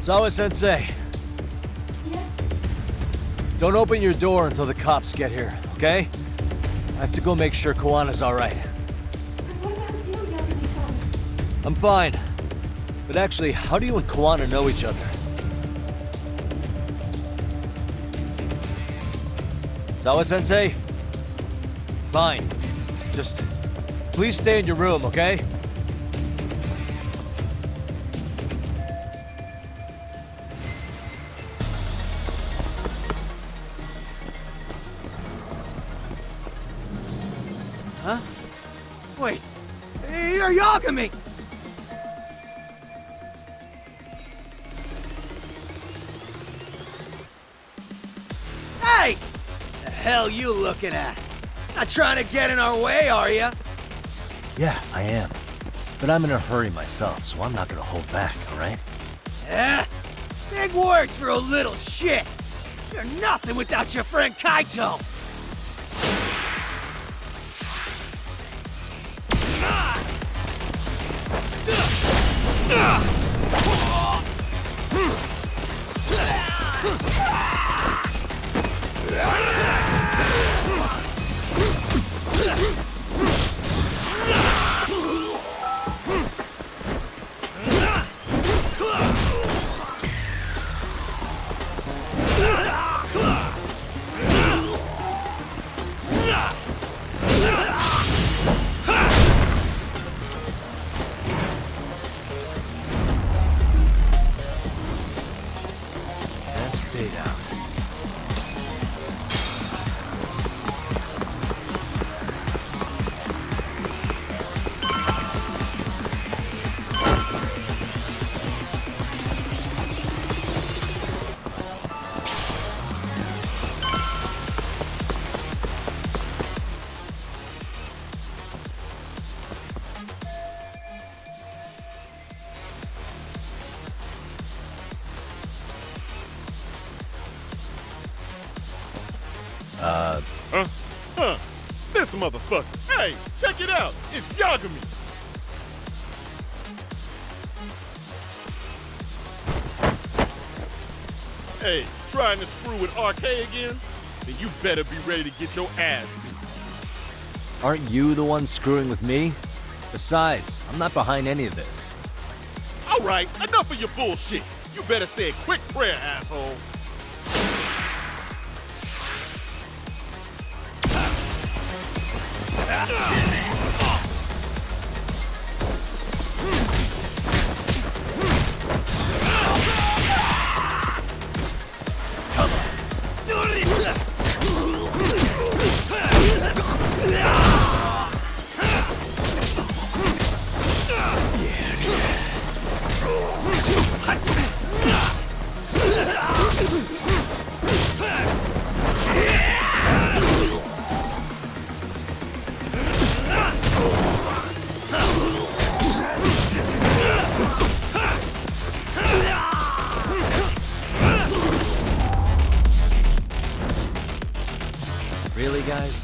Sawa-sensei, Yes? don't open your door until the cops get here, okay? I have to go make sure Koana's alright. But what about you, Yagami-san? I'm fine. But actually, how do you and Koana know each other? Sawa-sensei? Fine. Just please stay in your room, okay? Huh? Wait, you're Yagami! Hey! The hell you looking at? Not trying to get in our way, are ya? Yeah, I am. But I'm in a hurry myself, so I'm not gonna hold back, alright? Yeah? Big words for a little shit! You're nothing without your friend Kaito! And stay down. This motherfucker. Hey, check it out. It's Yagami. Hey, trying to screw with RK again? Then you better be ready to get your ass beat. Aren't you the one screwing with me? Besides, I'm not behind any of this. All right, enough of your bullshit. You better say a quick prayer, asshole. Really, guys?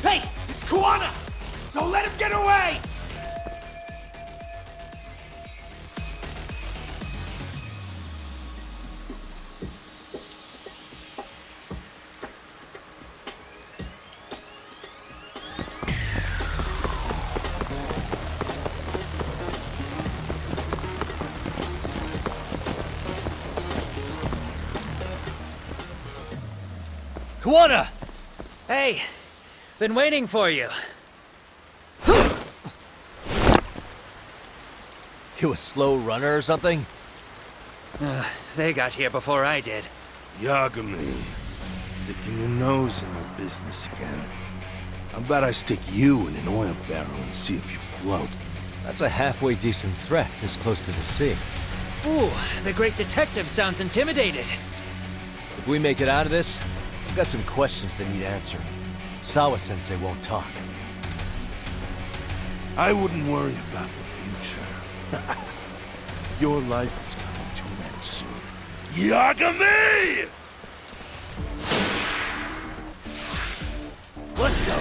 Hey, it's Koana! Don't let him get away! Koana! Hey, been waiting for you. You a slow runner or something? They got here before I did. Yagami, sticking your nose in your business again. How about I stick you in an oil barrel and see if you float? That's a halfway decent threat this close to the sea. Ooh, the great detective sounds intimidated. If we make it out of this, I've got some questions that need answered. Sawa-sensei won't talk. I wouldn't worry about the future. Your life is Yagami! Let's go.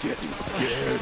Getting scared.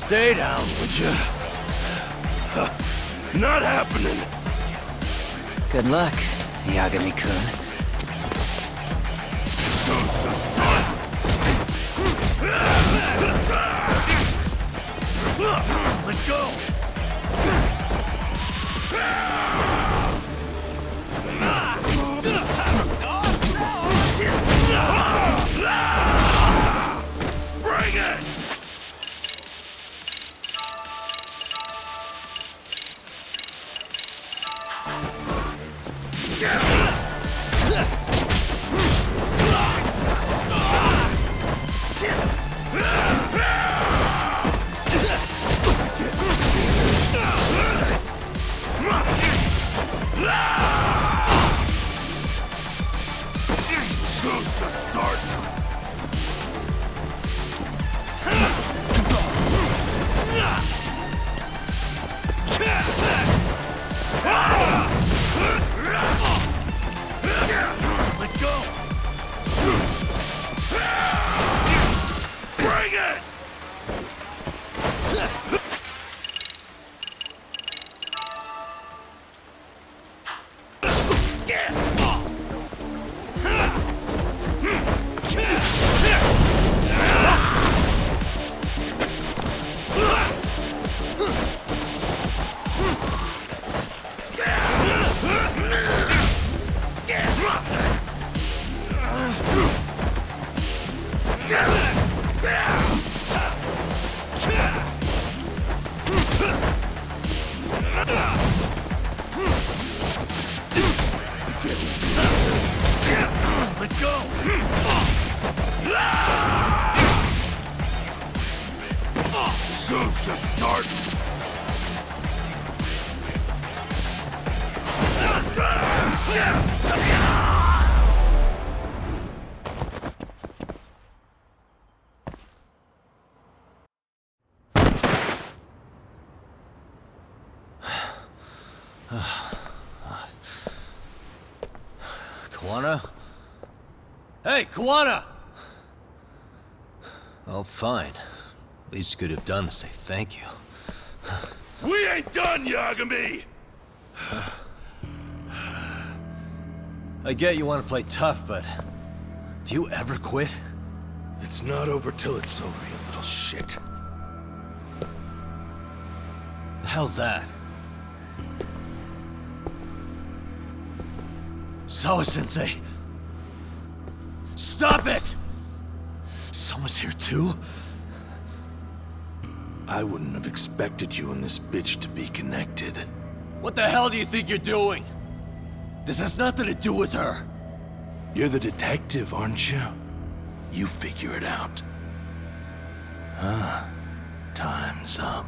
Stay down, would you? Not happening. Good luck, Yagami-kun. Let go. Bring it! Show's just starting. Let go. Bring it! Let go. Show's just starting. Kuwana? Hey, Kuwana! Oh, fine. Least you could have done is say thank you. We ain't done, Yagami! I get you want to play tough, but do you ever quit? It's not over till it's over, you little shit. The hell's that? Sawa-sensei! Stop it! Someone's here too? I wouldn't have expected you and this bitch to be connected. What the hell do you think you're doing? This has nothing to do with her. You're the detective, aren't you? You figure it out. Time's up.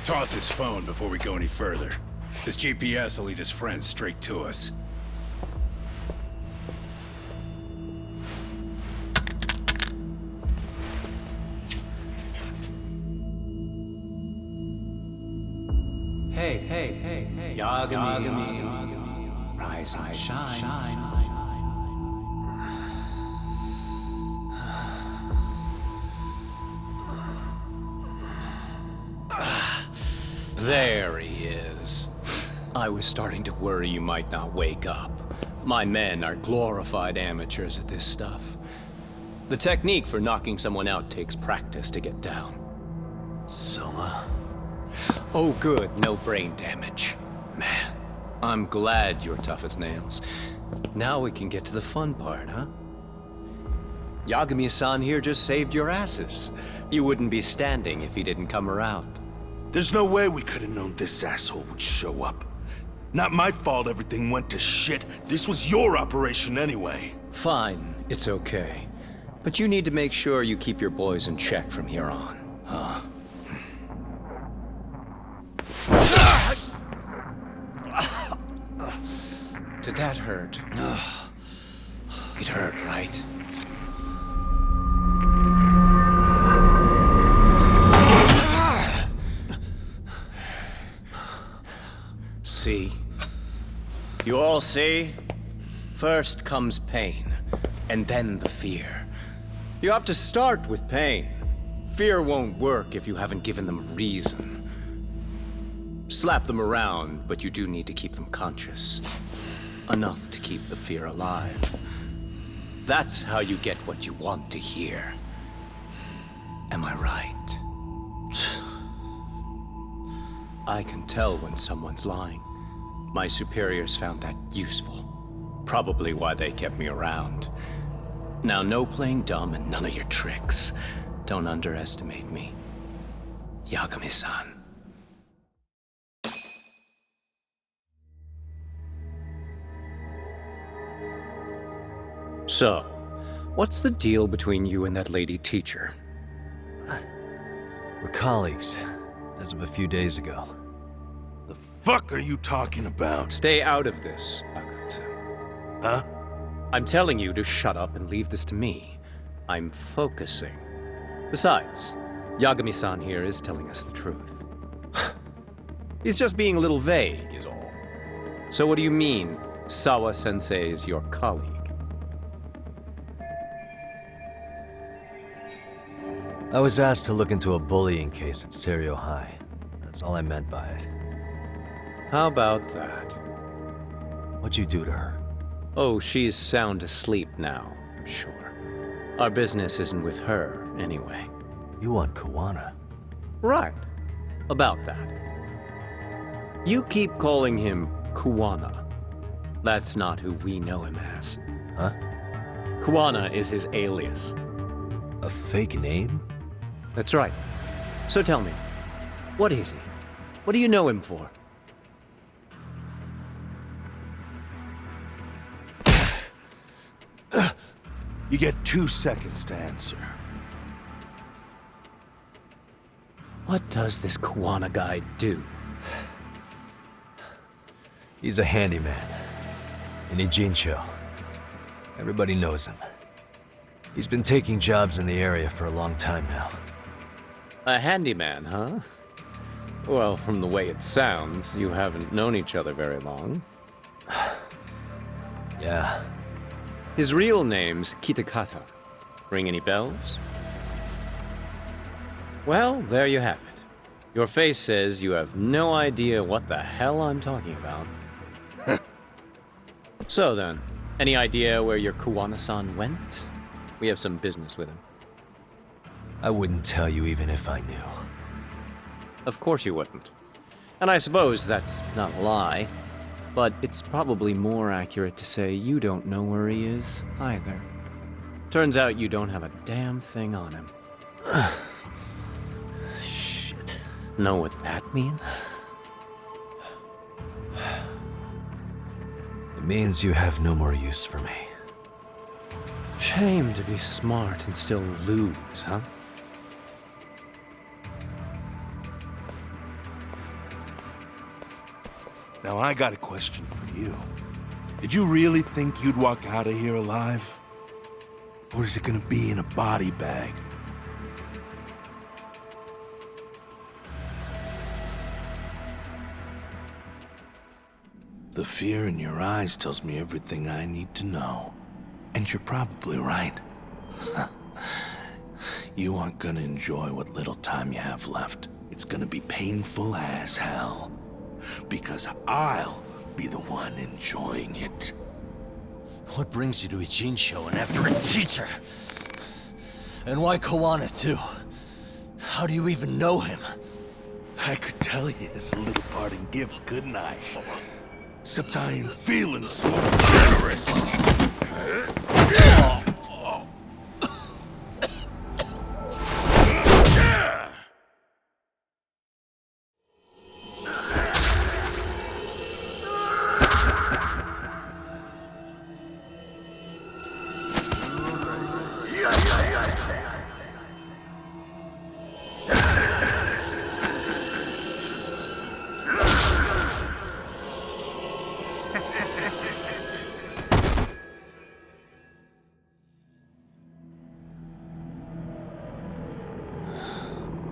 Toss his phone before we go any further. This GPS will lead his friends straight to us. Hey, Yagami. Rise and shine. There he is. I was starting to worry you might not wake up. My men are glorified amateurs at this stuff. The technique for knocking someone out takes practice to get down. Soma? Oh good, no brain damage. Man, I'm glad you're tough as nails. Now we can get to the fun part, huh? Yagami-san here just saved your asses. You wouldn't be standing if he didn't come around. There's no way we could have known this asshole would show up. Not my fault everything went to shit. This was your operation anyway. Fine, it's okay. But you need to make sure you keep your boys in check from here on. Huh? Did that hurt? It hurt, right? See? You all see? First comes pain, and then the fear. You have to start with pain. Fear won't work if you haven't given them a reason. Slap them around, but you do need to keep them conscious. Enough to keep the fear alive. That's how you get what you want to hear. Am I right? I can tell when someone's lying. My superiors found that useful. Probably why they kept me around. Now, no playing dumb and none of your tricks. Don't underestimate me. Yagami-san. So, what's the deal between you and that lady teacher? We're colleagues, as of a few days ago. The fuck are you talking about? Stay out of this, Akutsu. Huh? I'm telling you to shut up and leave this to me. I'm focusing. Besides, Yagami-san here is telling us the truth. He's just being a little vague, is all. So what do you mean, Sawa-sensei is your colleague? I was asked to look into a bullying case at Serio High. That's all I meant by it. How about that? What'd you do to her? Oh, she's sound asleep now, I'm sure. Our business isn't with her, anyway. You want Kuwana? Right. About that. You keep calling him Kuwana. That's not who we know him as. Huh? Kuwana is his alias. A fake name? That's right. So tell me, what is he? What do you know him for? You get 2 seconds to answer. What does this Kuwana guy do? He's a handyman. In Ijincho. Everybody knows him. He's been taking jobs in the area for a long time now. A handyman, huh? Well, from the way it sounds, you haven't known each other very long. Yeah. His real name's Kitakata. Ring any bells? Well, there you have it. Your face says you have no idea what the hell I'm talking about. So then, any idea where your Kuwana-san went? We have some business with him. I wouldn't tell you even if I knew. Of course you wouldn't. And I suppose that's not a lie, but it's probably more accurate to say you don't know where he is either. Turns out you don't have a damn thing on him. Shit. Know what that means? It means you have no more use for me. Shame to be smart and still lose, huh? Now I got a question for you. Did you really think you'd walk out of here alive? Or is it gonna be in a body bag? The fear in your eyes tells me everything I need to know. And you're probably right. You aren't gonna enjoy what little time you have left. It's gonna be painful as hell. Because I'll be the one enjoying it. What brings you to Ijincho and after a teacher? And why Kuwana too? How do you even know him? I could tell you as a little parting gift, couldn't I? Except I ain't feeling so generous.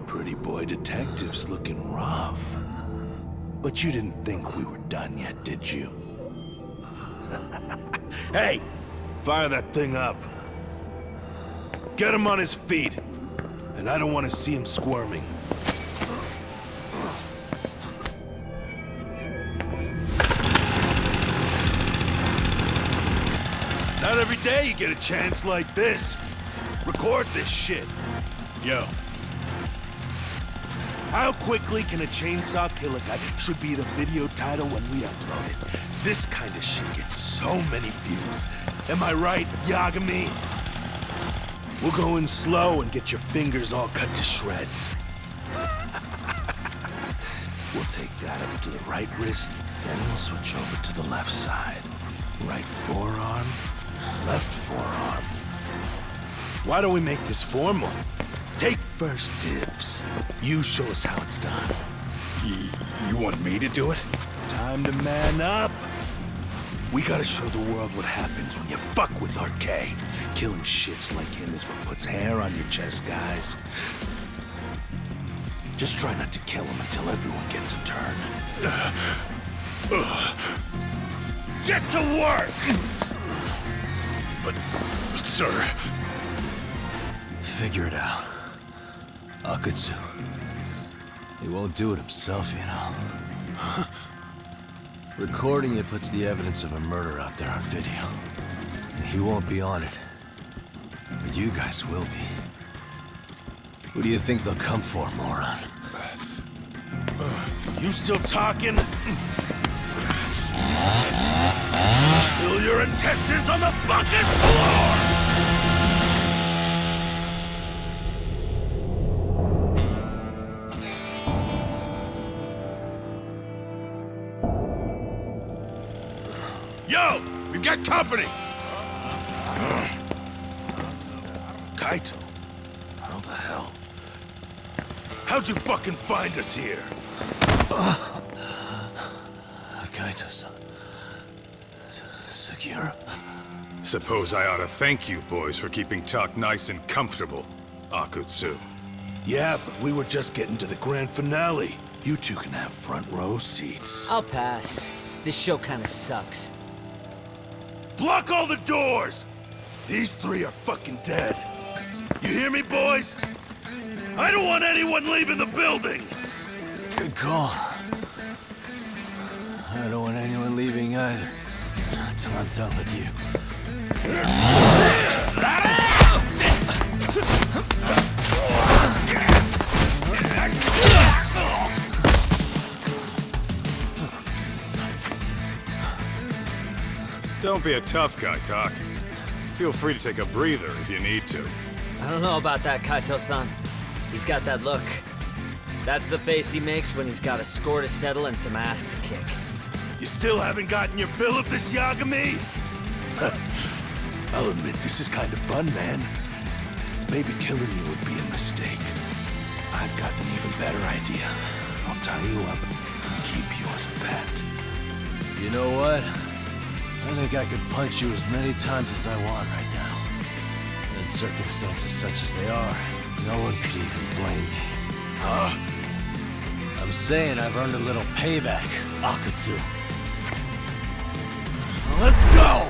Pretty boy detective's looking rough. But you didn't think we were done yet, did you? Hey! Fire that thing up. Get him on his feet. And I don't want to see him squirming. Not every day you get a chance like this. Record this shit. Yo, How quickly can a chainsaw kill a guy should be the video title when we upload it. This kind of shit gets so many views. Am I right, Yagami? We'll go in slow and get your fingers all cut to shreds. We'll take that up to the right wrist, then we'll switch over to the left side. Right forearm, left forearm. Why don't we make this formal? Take first dibs. You show us how it's done. you want me to do it? Time to man up. We gotta show the world what happens when you fuck with RK. Killing shits like him is what puts hair on your chest, guys. Just try not to kill him until everyone gets a turn. Get to work! But sir... Figure it out. Akutsu. He won't do it himself, you know. Recording it puts the evidence of a murder out there on video. And he won't be on it. But you guys will be. Who do you think they'll come for, moron? You still talking? Spill your intestines on the fucking floor! Yo! We've got company! Kaito? How the hell? How'd you fucking find us here? Kaito-san. Sekiro. Suppose I ought to thank you boys for keeping talk nice and comfortable, Akutsu. Yeah, but we were just getting to the grand finale. You two can have front row seats. I'll pass. This show kinda sucks. Block all the doors! These three are fucking dead. You hear me, boys? I don't want anyone leaving the building! Good call. I don't want anyone leaving either. Until I'm done with you. Don't be a tough guy, Talk. Feel free to take a breather if you need to. I don't know about that, Kaito-san. He's got that look. That's the face he makes when he's got a score to settle and some ass to kick. You still haven't gotten your fill of this, Yagami? I'll admit, this is kind of fun, man. Maybe killing you would be a mistake. I've got an even better idea. I'll tie you up and keep you as a pet. You know what? I think I could punch you as many times as I want right now. And in circumstances such as they are, no one could even blame me. Huh? I'm saying I've earned a little payback, Akatsu. Let's go!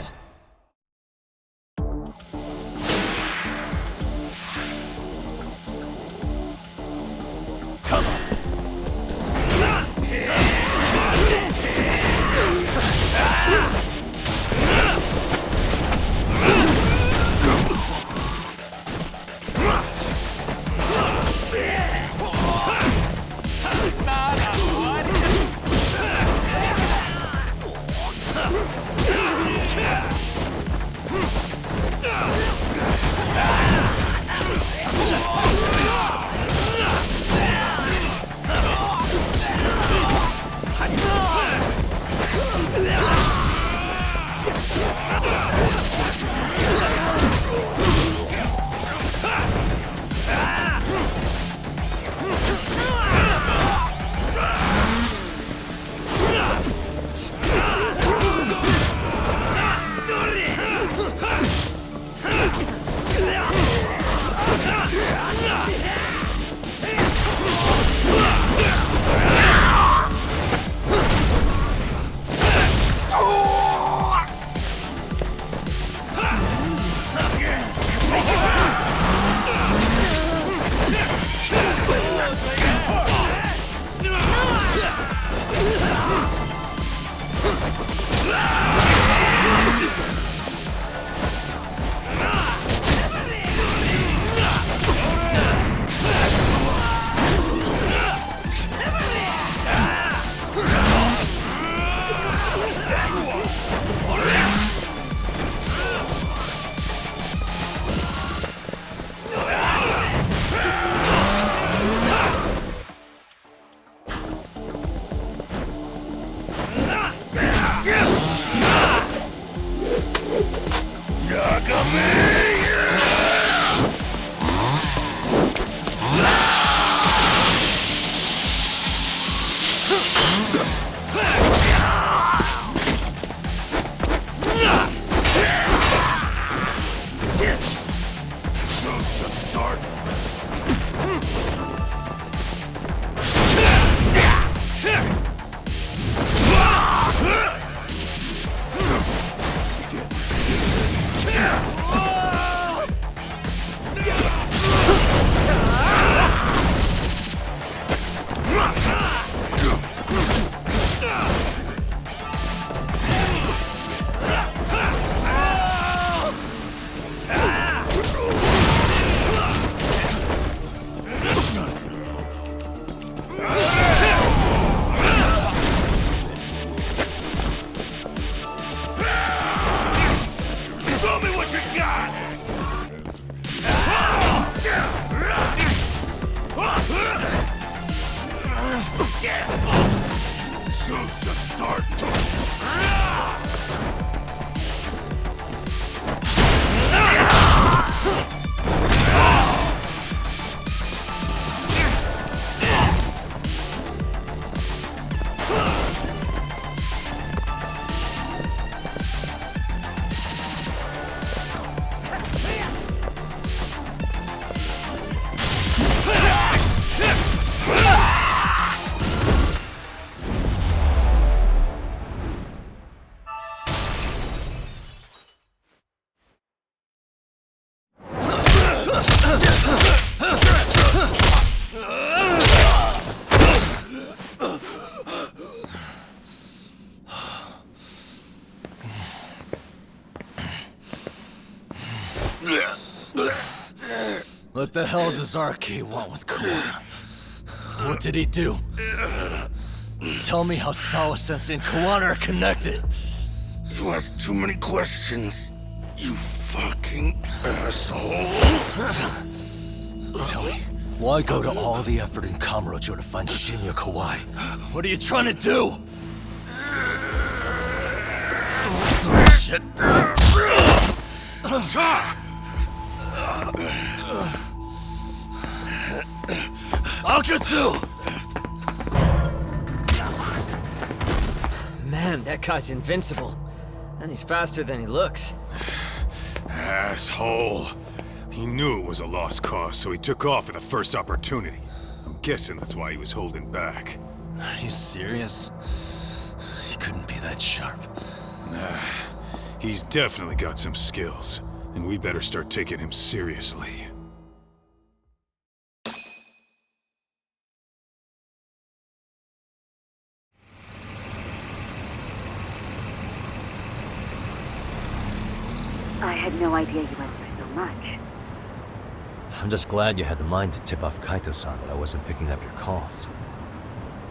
What the hell does RK want with Kawana? What did he do? Tell me how Sawa-sensei and Kawana are connected. You ask too many questions, you fucking asshole. Tell me, why go to all the effort in Kamurocho to find Shinya Kawai? What are you trying to do? Shit. Talk! Akatsu! Man, that guy's invincible. And he's faster than he looks. Asshole. He knew it was a lost cause, so he took off at the first opportunity. I'm guessing that's why he was holding back. Are you serious? He couldn't be that sharp. Nah, he's definitely got some skills, and we better start taking him seriously. I had no idea you went through so much. I'm just glad you had the mind to tip off Kaito-san that I wasn't picking up your calls.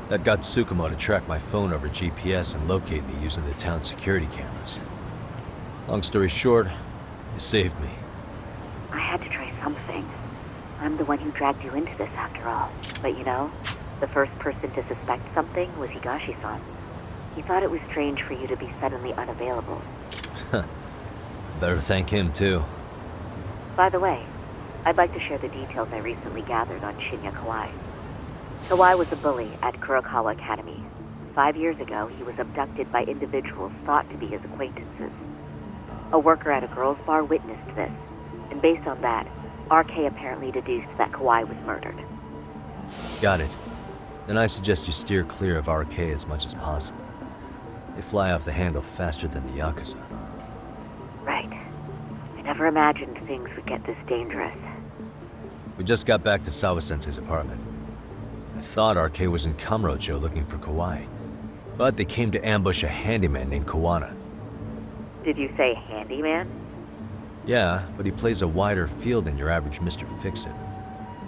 That got Tsukumo to track my phone over GPS and locate me using the town security cameras. Long story short, you saved me. I had to try something. I'm the one who dragged you into this after all. But you know, the first person to suspect something was Higashi-san. He thought it was strange for you to be suddenly unavailable. Better thank him, too. By the way, I'd like to share the details I recently gathered on Shinya Kawai. Kawai was a bully at Kurokawa Academy. 5 years ago, he was abducted by individuals thought to be his acquaintances. A worker at a girls' bar witnessed this, and based on that, RK apparently deduced that Kawai was murdered. Got it. Then I suggest you steer clear of RK as much as possible. They fly off the handle faster than the Yakuza. Right. I never imagined things would get this dangerous. We just got back to Sawa-sensei's apartment. I thought RK was in Kamurocho looking for Kawai, but they came to ambush a handyman named Kawana. Did you say handyman? Yeah, but he plays a wider field than your average Mr. Fix-It.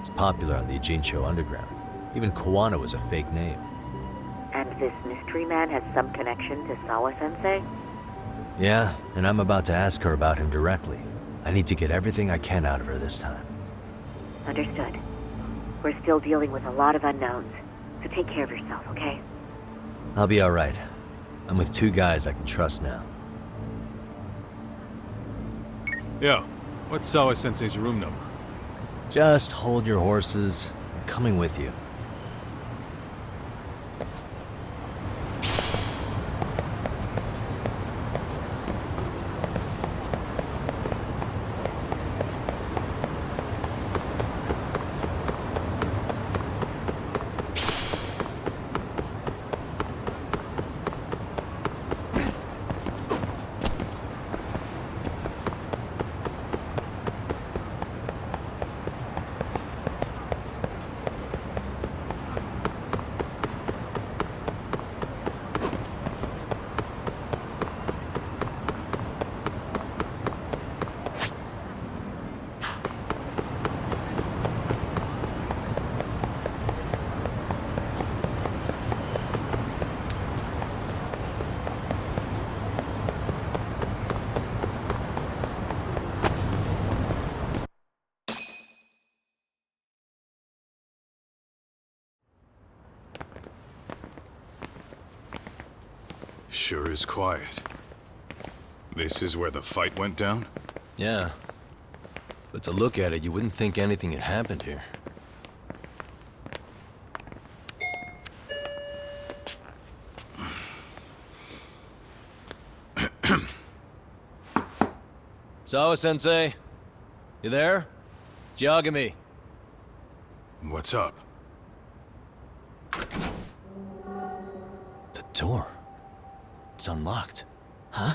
He's popular on the Ijincho underground. Even Kawana was a fake name. And this mystery man has some connection to Sawa-sensei? Yeah, and I'm about to ask her about him directly. I need to get everything I can out of her this time. Understood. We're still dealing with a lot of unknowns, so take care of yourself, okay? I'll be alright. I'm with 2 guys I can trust now. Yo, what's Sawa-sensei's room number? Just hold your horses. I'm coming with you. Sure is quiet. This is where the fight went down? Yeah. But to look at it, you wouldn't think anything had happened here. Sawa-sensei? You there? It's Yagami. What's up? The door. It's unlocked. Huh?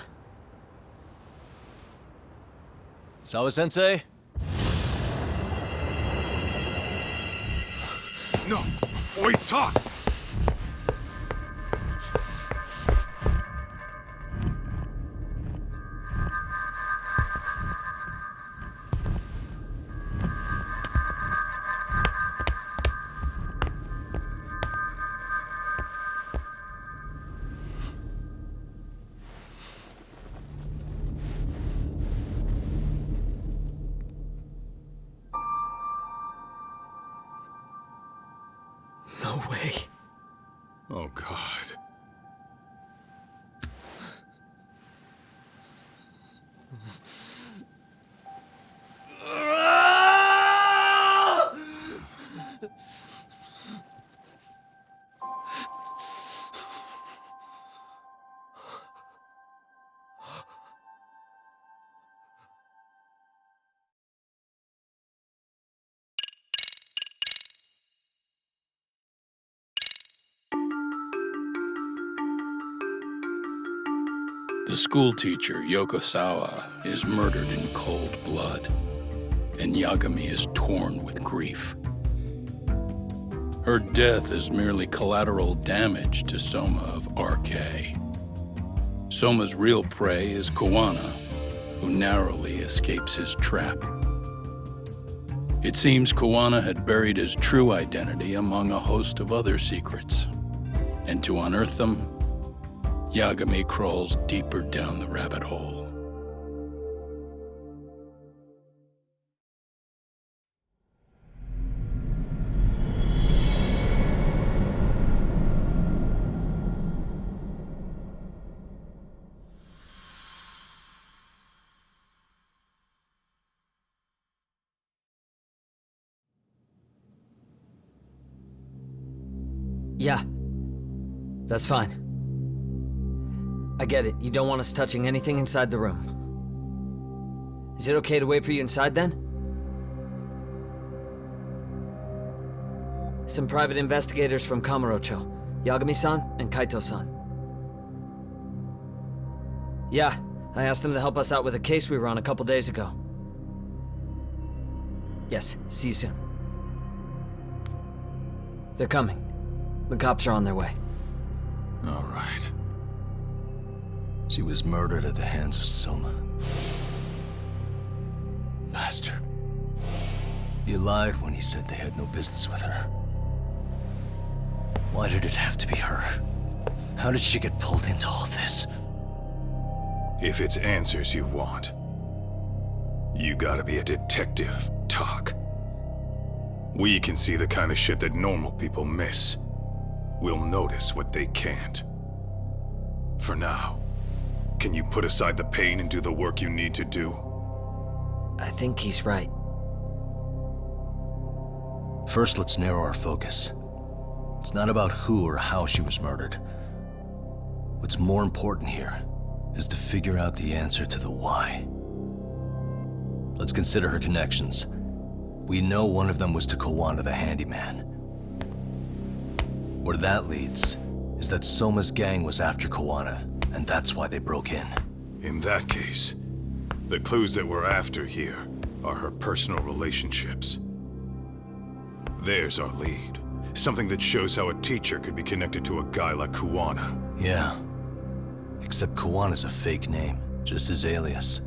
Sawa-sensei? No! Wait, talk! No way. Oh, God. The schoolteacher, Yokosawa, is murdered in cold blood, and Yagami is torn with grief. Her death is merely collateral damage to Soma of RK. Soma's real prey is Kawana, who narrowly escapes his trap. It seems Kawana had buried his true identity among a host of other secrets, and to unearth them, Yagami crawls deeper down the rabbit hole. Yeah. That's fine. I get it. You don't want us touching anything inside the room. Is it okay to wait for you inside, then? Some private investigators from Kamurocho. Yagami-san and Kaito-san. Yeah, I asked them to help us out with a case we were on a couple days ago. Yes, see you soon. They're coming. The cops are on their way. All right. She was murdered at the hands of Soma. Bastard. He lied when he said they had no business with her. Why did it have to be her? How did she get pulled into all this? If it's answers you want, you gotta be a detective, Talk. We can see the kind of shit that normal people miss. We'll notice what they can't. For now, can you put aside the pain and do the work you need to do? I think he's right. First, let's narrow our focus. It's not about who or how she was murdered. What's more important here is to figure out the answer to the why. Let's consider her connections. We know one of them was to Kawana the handyman. Where that leads is that Soma's gang was after Kawana, and that's why they broke in. In that case, the clues that we're after here are her personal relationships. There's our lead. Something that shows how a teacher could be connected to a guy like Kawana. Yeah. Except Kawana's a fake name, just his alias.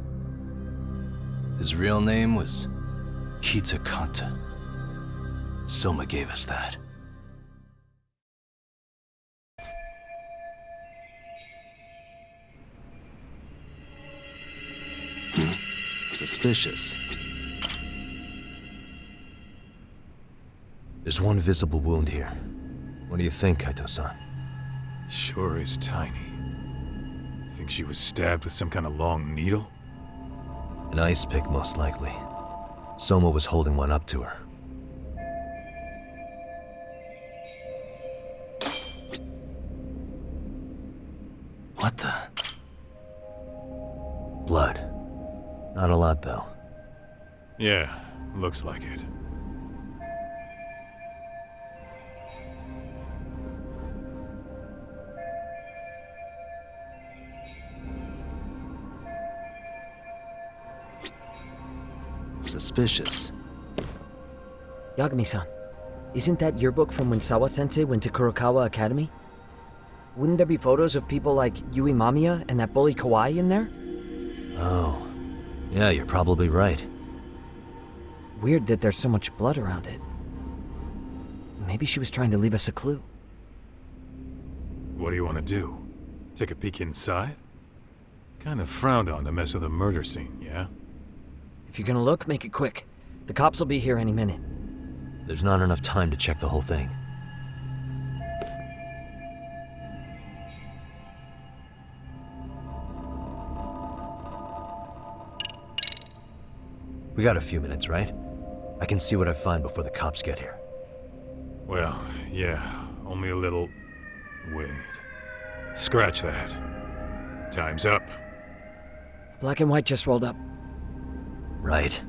His real name was Kitakata. Soma gave us that. Suspicious. There's one visible wound here. What do you think, Kaito-san? Sure is tiny. Think she was stabbed with some kind of long needle? An ice pick, most likely. Soma was holding one up to her. What the? Blood. Not a lot, though. Yeah, looks like it. Suspicious. Yagami-san, isn't that your book from when Sawa-sensei went to Kurokawa Academy? Wouldn't there be photos of people like Yui Mamiya and that bully Kawai in there? Oh. Yeah, you're probably right. Weird that there's so much blood around it. Maybe she was trying to leave us a clue. What do you want to do? Take a peek inside? Kind of frowned on to mess with a murder scene, yeah? If you're gonna look, make it quick. The cops will be here any minute. There's not enough time to check the whole thing. We got a few minutes, right? I can see what I find before the cops get here. Well, yeah, only a little... Wait. Scratch that. Time's up. Black and white just rolled up. Right.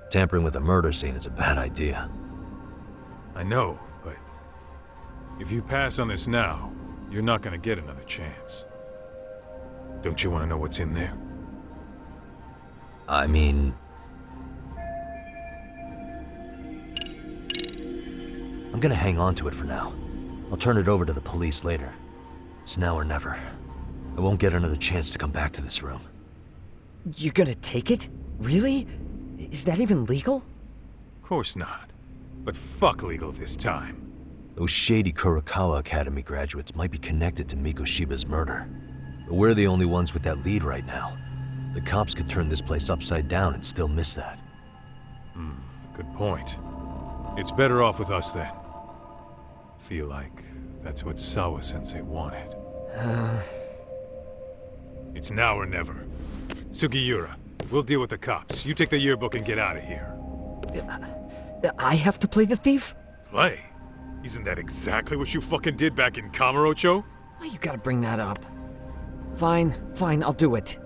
Tampering with a murder scene is a bad idea. I know, but... if you pass on this now, you're not gonna get another chance. Don't you want to know what's in there? I mean... I'm gonna hang on to it for now. I'll turn it over to the police later. It's now or never. I won't get another chance to come back to this room. You gonna take it? Really? Is that even legal? Of course not. But fuck legal this time. Those shady Kurokawa Academy graduates might be connected to Mikoshiba's murder. But we're the only ones with that lead right now. The cops could turn this place upside down and still miss that. Good point. It's better off with us then. Feel like that's what Sawa-sensei wanted. It's now or never. Sugiura, we'll deal with the cops. You take the yearbook and get out of here. I have to play the thief? Play? Isn't that exactly what you fucking did back in Kamurocho? Why you gotta bring that up? Fine, I'll do it.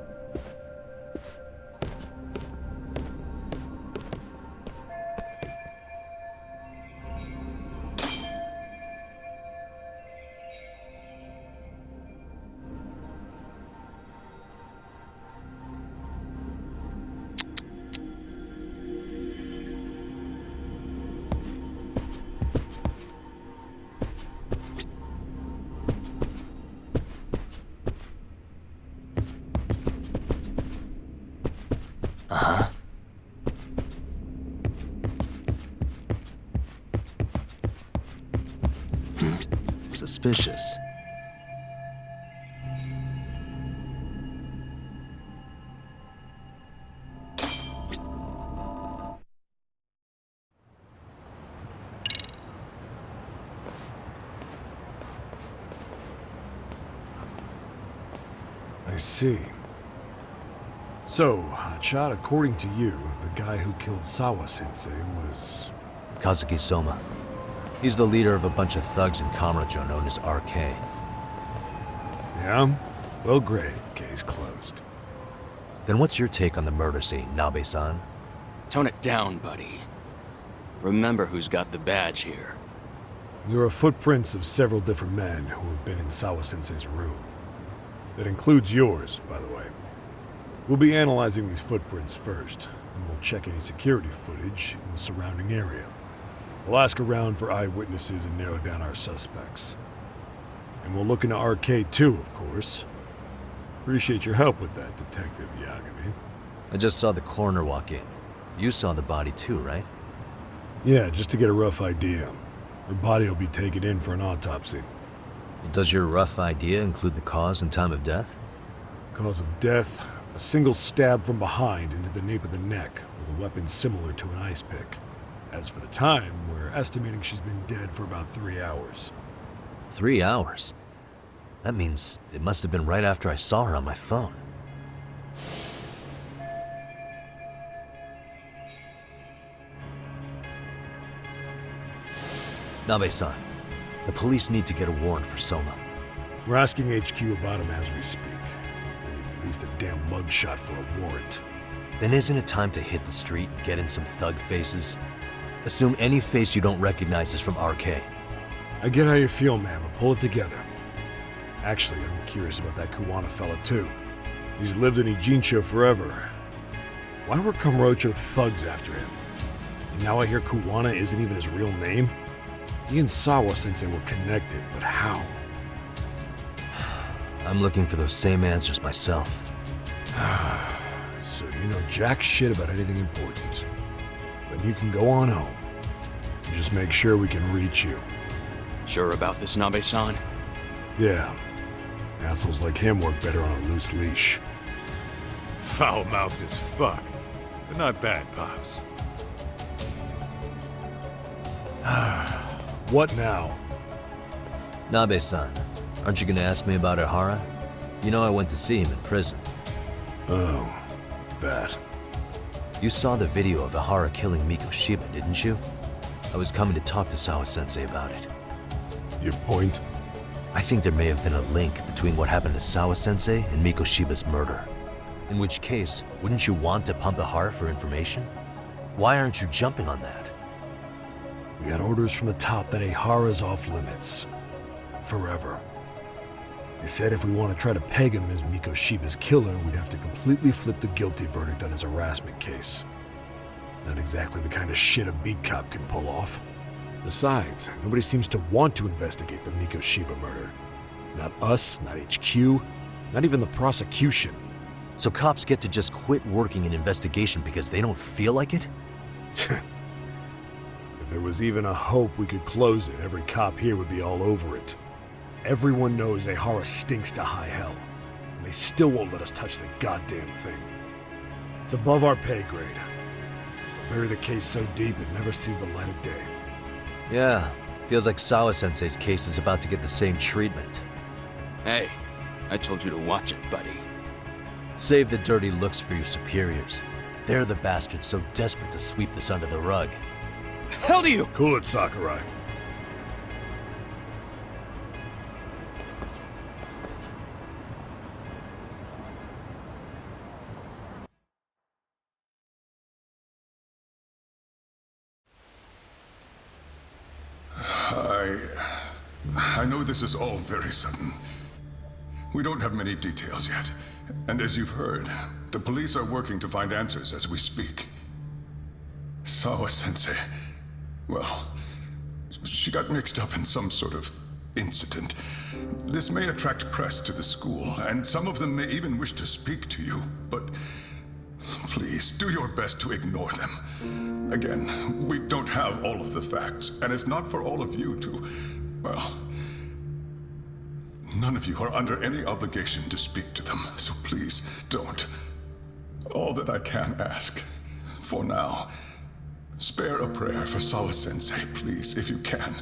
Suspicious. I see. So, Chad, according to you, the guy who killed Sawa-sensei was... Kazuki Soma. He's the leader of a bunch of thugs in Kamurocho known as RK. Yeah? Well, great. Case closed. Then what's your take on the murder scene, Nabe-san? Tone it down, buddy. Remember who's got the badge here. There are footprints of several different men who have been in Sawa-sensei's room. That includes yours, by the way. We'll be analyzing these footprints first, and we'll check any security footage in the surrounding area. We'll ask around for eyewitnesses and narrow down our suspects. And we'll look into RK too, of course. Appreciate your help with that, Detective Yagami. I just saw the coroner walk in. You saw the body too, right? Yeah, just to get a rough idea. Her body will be taken in for an autopsy. Does your rough idea include the cause and time of death? Cause of death? A single stab from behind into the nape of the neck with a weapon similar to an ice pick. As for the time, we're estimating she's been dead for about 3 hours. 3 hours? That means it must have been right after I saw her on my phone. Nabe-san, the police need to get a warrant for Soma. We're asking HQ about him as we speak. We need at least a damn mugshot for a warrant. Then isn't it time to hit the street and get in some thug faces? Assume any face you don't recognize is from RK. I get how you feel, man, but pull it together. Actually, I'm curious about that Kuwana fella, too. He's lived in Ijincho forever. Why were Kamurocho thugs after him? And now I hear Kuwana isn't even his real name? He and Sawa-sensei were connected, but how? I'm looking for those same answers myself. So you know jack shit about anything important. Then you can go on home. And just make sure we can reach you. Sure about this, Nabe-san? Yeah. Assholes like him work better on a loose leash. Foul-mouthed as fuck. But not bad, Pops. What now? Nabe-san, aren't you gonna ask me about Ihara? You know I went to see him in prison. Oh, that. You saw the video of Ihara killing Miko Shiba, didn't you? I was coming to talk to Sawa-sensei about it. Your point? I think there may have been a link between what happened to Sawa-sensei and Miko Shiba's murder. In which case, wouldn't you want to pump Ihara for information? Why aren't you jumping on that? We got orders from the top that Ihara's off limits. Forever. They said if we want to try to peg him as Miko Shiba's killer, we'd have to completely flip the guilty verdict on his harassment case. Not exactly the kind of shit a beat cop can pull off. Besides, nobody seems to want to investigate the Miko Shiba murder. Not us, not HQ, not even the prosecution. So cops get to just quit working an investigation because they don't feel like it? If there was even a hope we could close it, every cop here would be all over it. Everyone knows Ihara stinks to high hell, and they still won't let us touch the goddamn thing. It's above our pay grade. Bury the case so deep it never sees the light of day. Yeah, feels like Sawa-sensei's case is about to get the same treatment. Hey, I told you to watch it, buddy. Save the dirty looks for your superiors. They're the bastards so desperate to sweep this under the rug. Hell do you? Cool it, Sakurai. I know this is all very sudden. We don't have many details yet. And as you've heard, the police are working to find answers as we speak. Sawa-sensei, well, she got mixed up in some sort of incident. This may attract press to the school, and some of them may even wish to speak to you, but please, do your best to ignore them. Again, we don't have all of the facts, and it's not for all of you to, well, none of you are under any obligation to speak to them, so please, don't. All that I can ask, for now, spare a prayer for Sawa-sensei, please, if you can.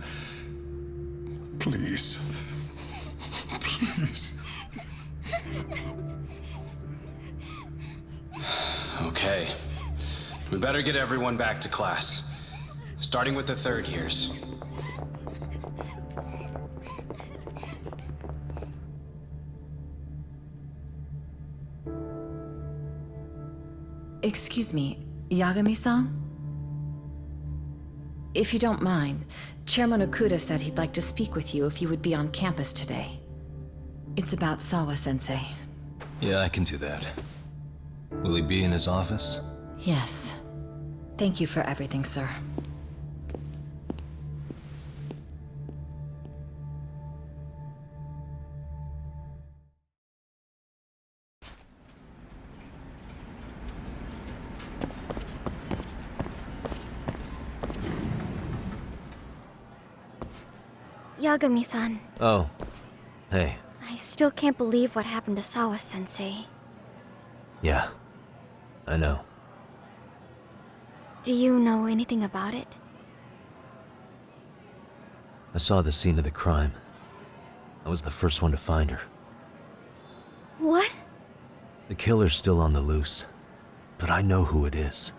Please. Please. Okay. We better get everyone back to class. Starting with the third years. Excuse me, Yagami-san? If you don't mind, Chairman Okuda said he'd like to speak with you if you would be on campus today. It's about Sawa-sensei. Yeah, I can do that. Will he be in his office? Yes. Thank you for everything, sir. Yagami-san. Oh. Hey. I still can't believe what happened to Sawa-sensei. Yeah. I know. Do you know anything about it? I saw the scene of the crime. I was the first one to find her. What? The killer's still on the loose. But I know who it is.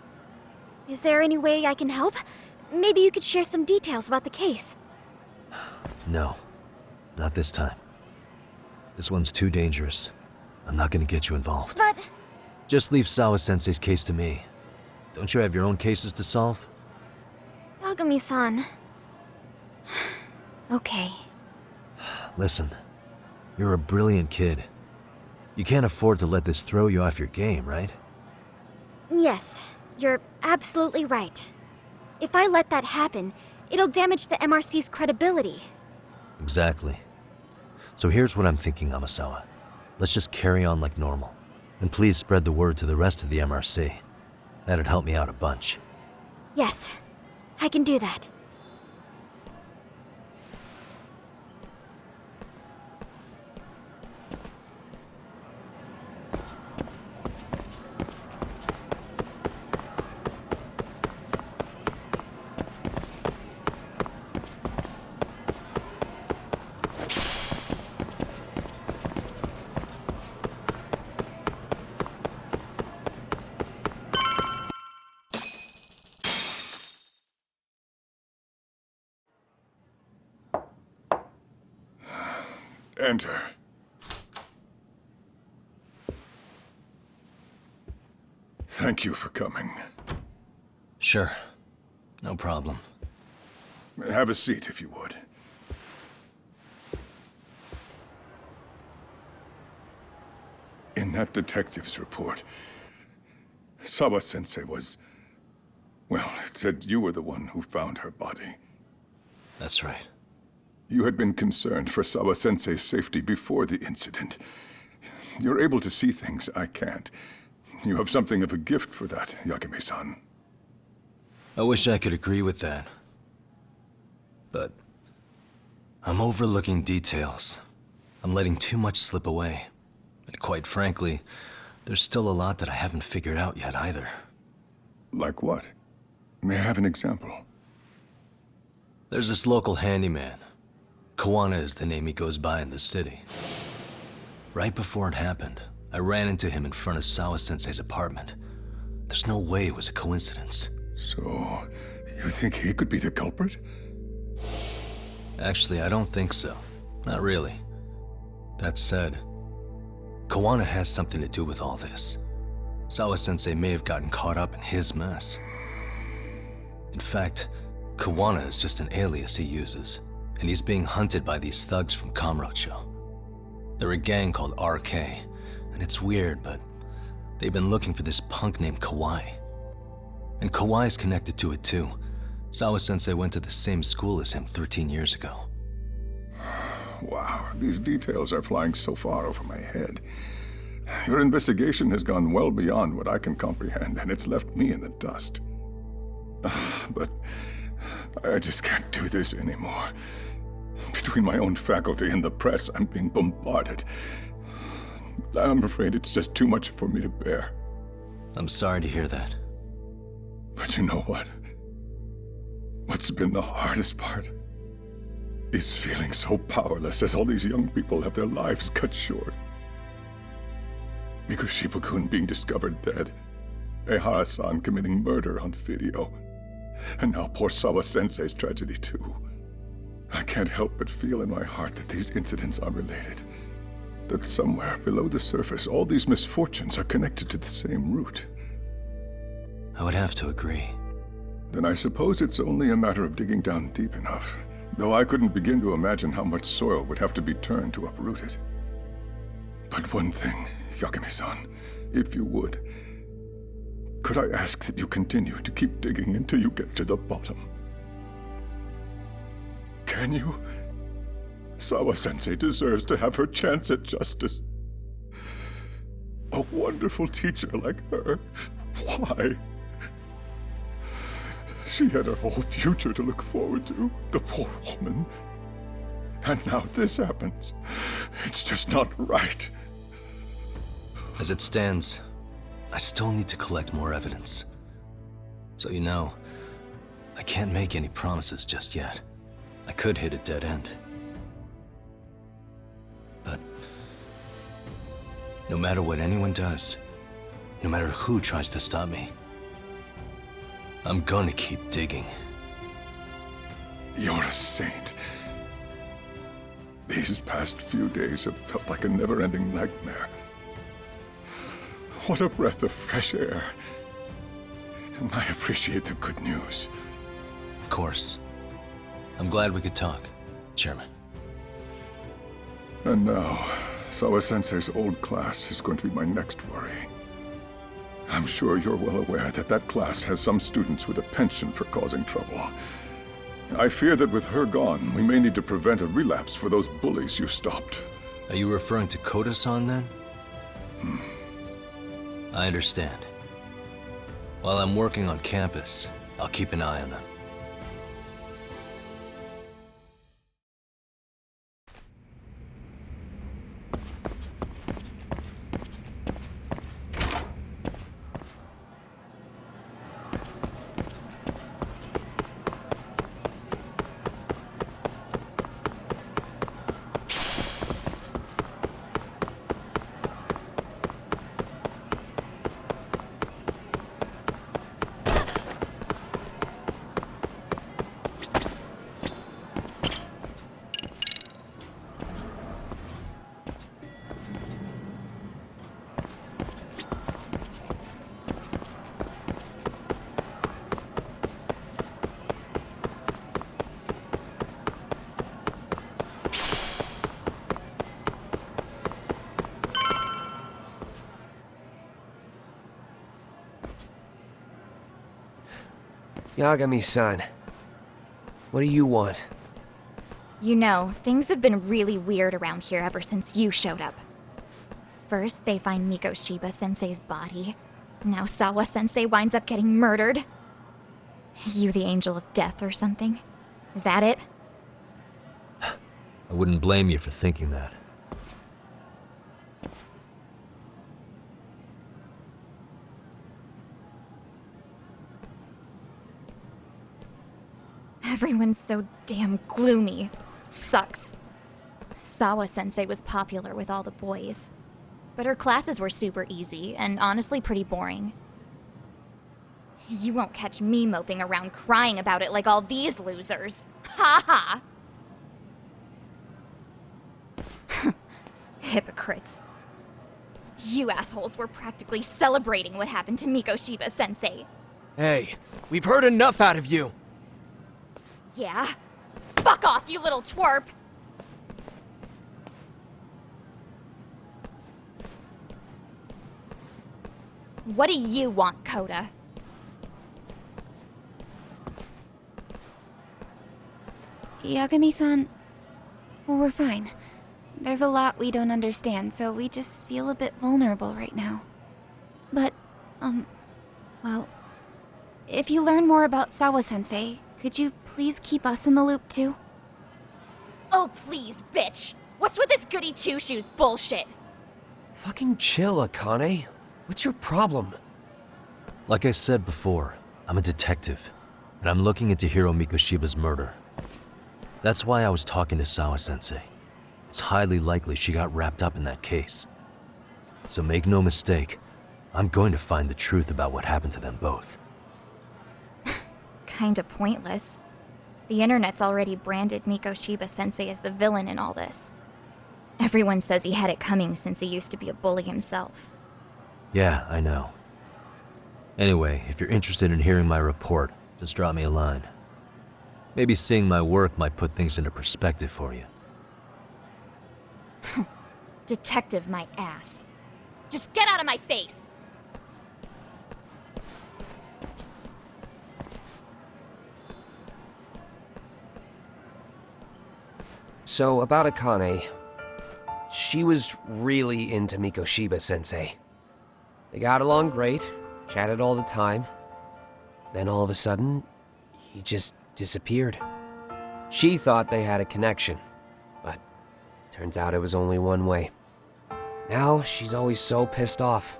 Is there any way I can help? Maybe you could share some details about the case. No. Not this time. This one's too dangerous. I'm not gonna get you involved. But... Just leave Sawa-sensei's case to me. Don't you have your own cases to solve? Yagami-san... Okay. Listen. You're a brilliant kid. You can't afford to let this throw you off your game, right? Yes, you're absolutely right. If I let that happen, it'll damage the MRC's credibility. Exactly. So here's what I'm thinking, Amasawa. Let's just carry on like normal. And please spread the word to the rest of the MRC. That'd help me out a bunch. Yes, I can do that. Enter. Thank you for coming. Sure. No problem. Have a seat, if you would. In that detective's report, Sawa-sensei was... well, it said you were the one who found her body. That's right. You had been concerned for Sawa-sensei's safety before the incident. You're able to see things I can't. You have something of a gift for that, Yagami-san. I wish I could agree with that. But I'm overlooking details. I'm letting too much slip away. And quite frankly, there's still a lot that I haven't figured out yet either. Like what? May I have an example? There's this local handyman. Kawana is the name he goes by in the city. Right before it happened, I ran into him in front of Sawa-sensei's apartment. There's no way it was a coincidence. So, you think he could be the culprit? Actually, I don't think so. Not really. That said, Kawana has something to do with all this. Sawa-sensei may have gotten caught up in his mess. In fact, Kawana is just an alias he uses, and he's being hunted by these thugs from Kamurocho. They're a gang called RK, and it's weird, but they've been looking for this punk named Kawai. And Kawai's connected to it too. Sawa-sensei went to the same school as him 13 years ago. Wow, these details are flying so far over my head. Your investigation has gone well beyond what I can comprehend, and it's left me in the dust. But I just can't do this anymore. Between my own faculty and the press, I'm being bombarded. I'm afraid it's just too much for me to bear. I'm sorry to hear that. But you know what? What's been the hardest part is feeling so powerless as all these young people have their lives cut short. Mikushiba-kun being discovered dead, Ehara-san committing murder on video, and now poor Sawa-sensei's tragedy too. I can't help but feel in my heart that these incidents are related. That somewhere below the surface, all these misfortunes are connected to the same root. I would have to agree. Then I suppose it's only a matter of digging down deep enough, though I couldn't begin to imagine how much soil would have to be turned to uproot it. But one thing, Yagami-san, if you would, could I ask that you continue to keep digging until you get to the bottom? Can you? Sawa-sensei deserves to have her chance at justice. A wonderful teacher like her. Why? She had her whole future to look forward to, the poor woman. And now this happens. It's just not right. As it stands, I still need to collect more evidence. So you know, I can't make any promises just yet. I could hit a dead end. But no matter what anyone does, no matter who tries to stop me, I'm gonna keep digging. You're a saint. These past few days have felt like a never-ending nightmare. What a breath of fresh air. And I appreciate the good news. Of course. I'm glad we could talk, Chairman. And now, Sawa-sensei's old class is going to be my next worry. I'm sure you're well aware that that class has some students with a penchant for causing trouble. I fear that with her gone, we may need to prevent a relapse for those bullies you stopped. Are you referring to Koda-san then? I understand. While I'm working on campus, I'll keep an eye on them. Yagami-san, what do you want? You know, things have been really weird around here ever since you showed up. First, they find Mikoshiba-sensei's body. Now Sawa-sensei winds up getting murdered. You the angel of death or something? Is that it? I wouldn't blame you for thinking that. Everyone's so damn gloomy. It sucks. Sawa-sensei was popular with all the boys. But her classes were super easy, and honestly pretty boring. You won't catch me moping around crying about it like all these losers. Ha ha! Hypocrites. You assholes were practically celebrating what happened to Mikoshiba-sensei. Hey, we've heard enough out of you. Yeah? Fuck off, you little twerp! What do you want, Coda? Yagami-san, we're fine. There's a lot we don't understand, so we just feel a bit vulnerable right now. But, well, if you learn more about Sawa-sensei, could you please keep us in the loop too? Oh, please, bitch! What's with this goody two-shoes bullshit? Fucking chill, Akane. What's your problem? Like I said before, I'm a detective, and I'm looking into Hiro Mikoshiba's murder. That's why I was talking to Sawa-sensei. It's highly likely she got wrapped up in that case. So make no mistake, I'm going to find the truth about what happened to them both. Kinda pointless. The internet's already branded Mikoshiba-sensei as the villain in all this. Everyone says he had it coming since he used to be a bully himself. Yeah, I know. Anyway, if you're interested in hearing my report, just drop me a line. Maybe seeing my work might put things into perspective for you. Detective my ass. Just get out of my face! So, about Akane. She was really into Mikoshiba-sensei. They got along great, chatted all the time. Then all of a sudden, he just disappeared. She thought they had a connection, but turns out it was only one way. Now, she's always so pissed off.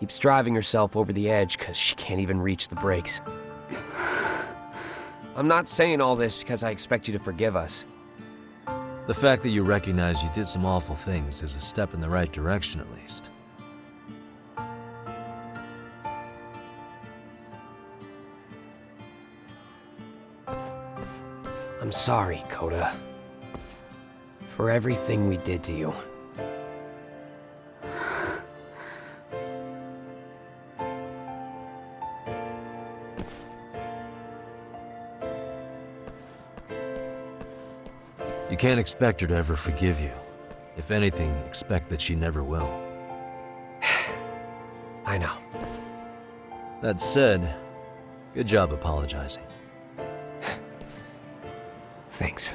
Keeps driving herself over the edge because she can't even reach the brakes. I'm not saying all this because I expect you to forgive us. The fact that you recognize you did some awful things is a step in the right direction, at least. I'm sorry, Coda. For everything we did to you. You can't expect her to ever forgive you. If anything, expect that she never will. I know. That said, good job apologizing. Thanks.